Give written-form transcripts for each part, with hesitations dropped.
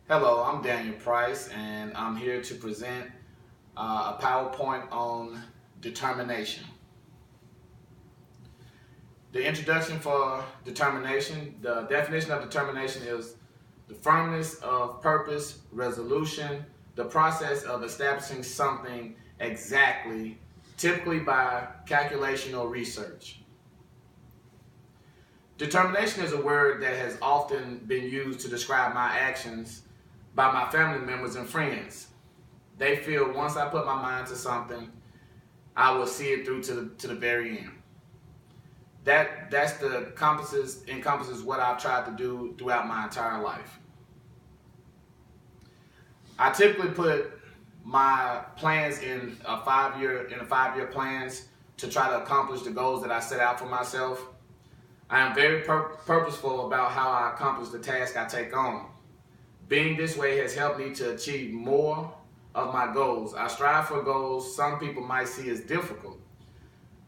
Hello, I'm Daniel Price, and I'm here to present a PowerPoint on determination. The introduction for determination, the definition of determination is the firmness of purpose, resolution, the process of establishing something exactly, typically by calculation or research. Determination is a word that has often been used to describe my actions by my family members and friends. They feel once I put my mind to something, I will see it through to the very end. That's the encompasses what I've tried to do throughout my entire life. I typically put my plans in a 5 year plans to try to accomplish the goals that I set out for myself. I am very purposeful about how I accomplish the task I take on. Being this way has helped me to achieve more of my goals. I strive for goals some people might see as difficult,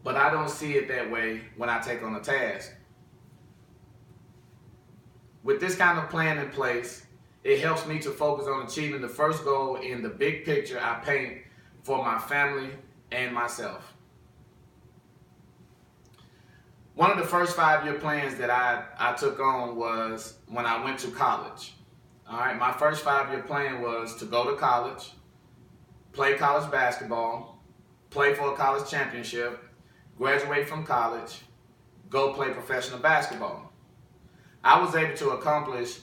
but I don't see it that way when I take on a task. With this kind of plan in place, it helps me to focus on achieving the first goal in the big picture I paint for my family and myself. One of the first 5 year plans that I took on was when I went to college. All right, my first 5 year plan was to go to college, play college basketball, play for a college championship, graduate from college, go play professional basketball. I was able to accomplish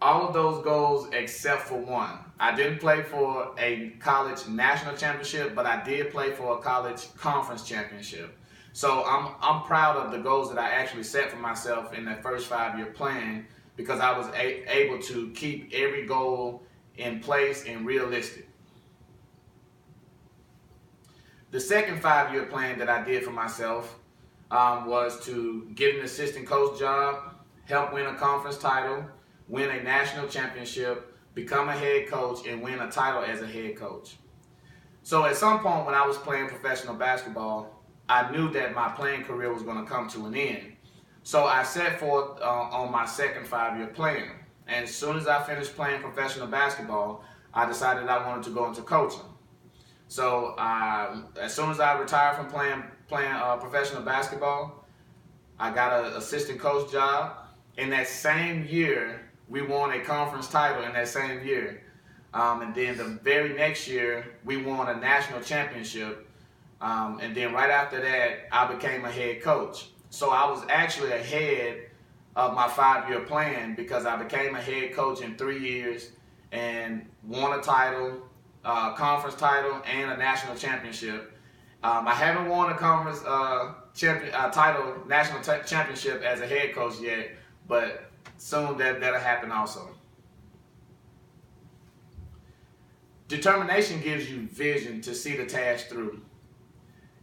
all of those goals except for one. I didn't play for a college national championship, but I did play for a college conference championship. So I'm proud of the goals that I actually set for myself in that first 5 year plan because I was able to keep every goal in place and realistic. The second 5 year plan that I did for myself was to get an assistant coach job, help win a conference title, win a national championship, become a head coach, and win a title as a head coach. So at some point when I was playing professional basketball, I knew that my playing career was going to come to an end. So I set forth on my second 5 year plan. And as soon as I finished playing professional basketball, I decided I wanted to go into coaching. So as soon as I retired from playing professional basketball, I got an assistant coach job. In that same year, we won a conference title in that same year. And then the very next year, we won a national championship. And then right after that, I became a head coach. So I was actually ahead of my 5 year plan because I became a head coach in 3 years and won a title, conference title, and a national championship. I haven't won a conference title, national championship as a head coach yet, but soon that'll happen also. Determination gives you vision to see the task through.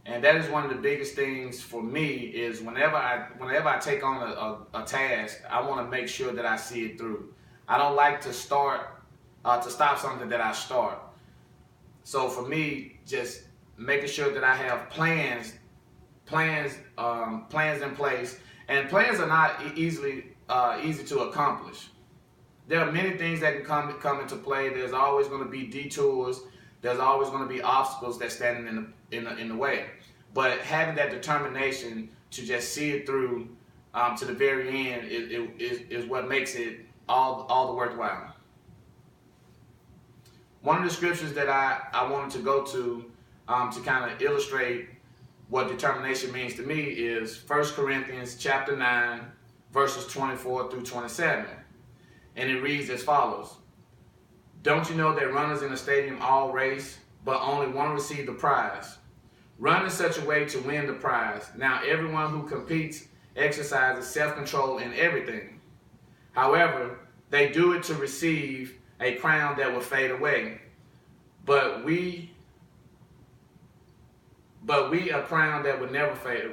And that is one of the biggest things for me is whenever I take on a task, I want to make sure that I see it through. I don't like to stop something that I start. So for me, just making sure that I have plans in place, and plans are not easy to accomplish. There are many things that can come into play. There's always going to be detours. There's always going to be obstacles that stand in the way. But having that determination to just see it through to the very end is what makes it all the worthwhile. One of the scriptures that I wanted to go to kind of illustrate what determination means to me is 1 Corinthians chapter 9, verses 24 through 27. And it reads as follows. Don't you know that runners in a stadium all race, but only one receives the prize? Run in such a way to win the prize. Now everyone who competes exercises self-control in everything. However, they do it to receive a crown that will fade away. But we a crown that would never fade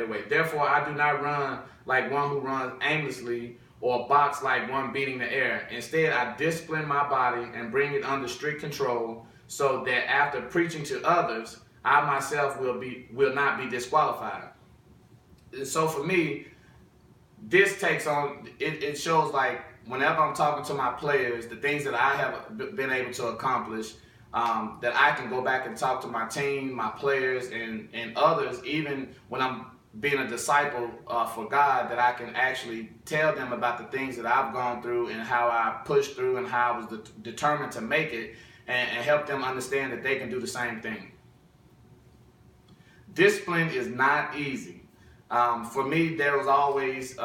away. Therefore, I do not run like one who runs aimlessly or box like one beating the air. Instead, I discipline my body and bring it under strict control so that after preaching to others, I myself will not be disqualified. So for me, this takes on, it shows like whenever I'm talking to my players, the things that I have been able to accomplish, that I can go back and talk to my team, my players, and others, even when I'm being a disciple for God, that I can actually tell them about the things that I've gone through and how I pushed through and how I was determined to make it, and help them understand that they can do the same thing. Discipline is not easy. For me, there was always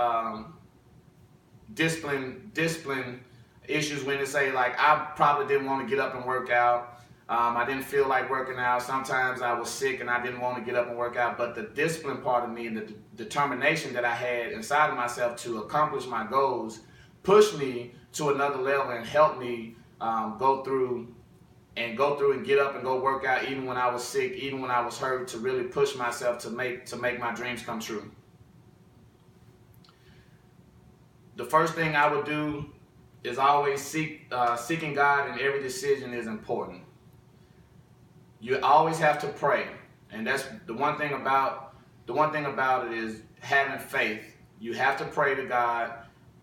discipline issues when they say, like, I probably didn't want to get up and work out. I didn't feel like working out. Sometimes I was sick and I didn't want to get up and work out. But the discipline part of me and the determination that I had inside of myself to accomplish my goals pushed me to another level and helped me go through and get up and go work out even when I was sick, even when I was hurt, to really push myself to make my dreams come true. The first thing I would do is always seeking God in every decision is important. You always have to pray, and that's the one thing about it is having faith. You have to pray to God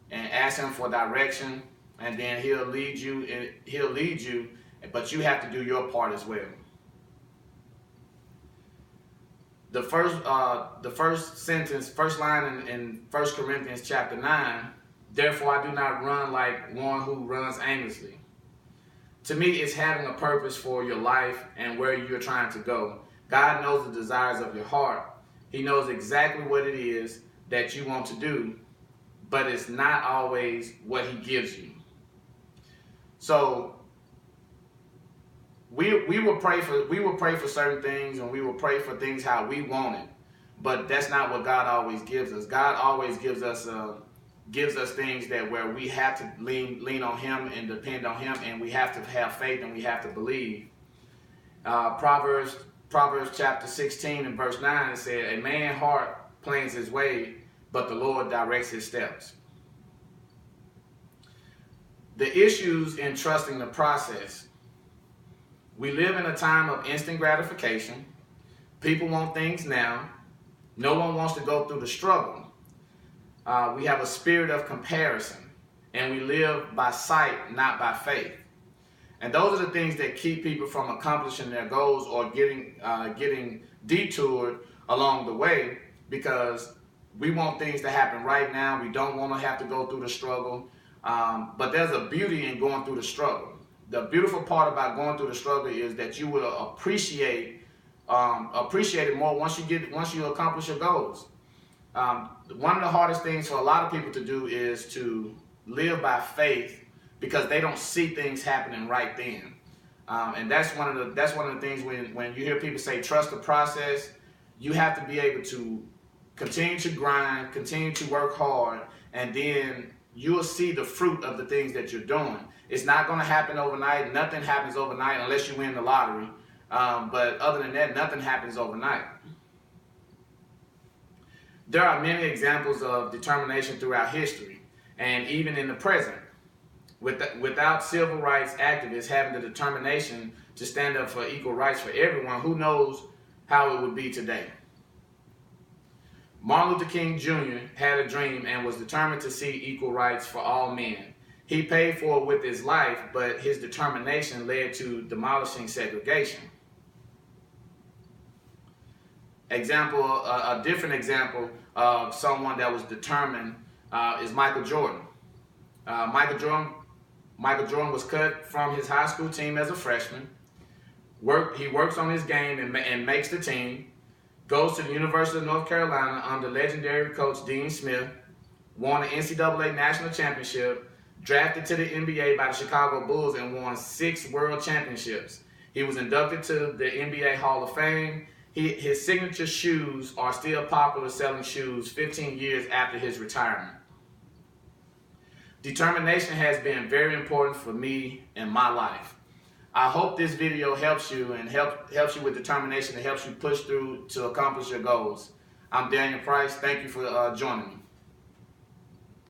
and ask Him for direction, and then He'll lead you. But you have to do your part as well. The first line in 1 Corinthians chapter 9, therefore I do not run like one who runs aimlessly. To me, it's having a purpose for your life and where you're trying to go. God knows the desires of your heart. He knows exactly what it is that you want to do, but it's not always what He gives you. So we will pray for certain things, and we will pray for things how we want it, but that's not what God always gives us. God always gives us things that where we have to lean on Him and depend on Him, and we have to have faith and we have to believe. Proverbs chapter 16 and verse 9 said, "A man's heart plans his way, but the Lord directs his steps." The issues in trusting the process. We live in a time of instant gratification. People want things now. No one wants to go through the struggle. We have a spirit of comparison, and we live by sight, not by faith. And those are the things that keep people from accomplishing their goals or getting detoured along the way, because we want things to happen right now. We don't want to have to go through the struggle. But there's a beauty in going through the struggle. The beautiful part about going through the struggle is that you will appreciate it more once you accomplish your goals. One of the hardest things for a lot of people to do is to live by faith, because they don't see things happening right then. And that's one of the things when you hear people say trust the process. You have to be able to continue to grind, continue to work hard, and then you'll see the fruit of the things that you're doing. It's not going to happen overnight. Nothing happens overnight unless you win the lottery. But other than that, nothing happens overnight. There are many examples of determination throughout history, and even in the present. Without civil rights activists having the determination to stand up for equal rights for everyone, who knows how it would be today. Martin Luther King Jr. had a dream and was determined to see equal rights for all men. He paid for it with his life, but his determination led to demolishing segregation. A different example of someone that was determined is Michael Jordan. Michael Jordan was cut from his high school team as a freshman. He works on his game and makes the team. Goes to the University of North Carolina under legendary coach Dean Smith. Won the NCAA National Championship. Drafted to the NBA by the Chicago Bulls and won 6 world championships. He was inducted to the NBA Hall of Fame. His signature shoes are still popular selling shoes 15 years after his retirement. Determination has been very important for me in my life. I hope this video helps you and helps you with determination and helps you push through to accomplish your goals. I'm Daniel Price. Thank you for joining me.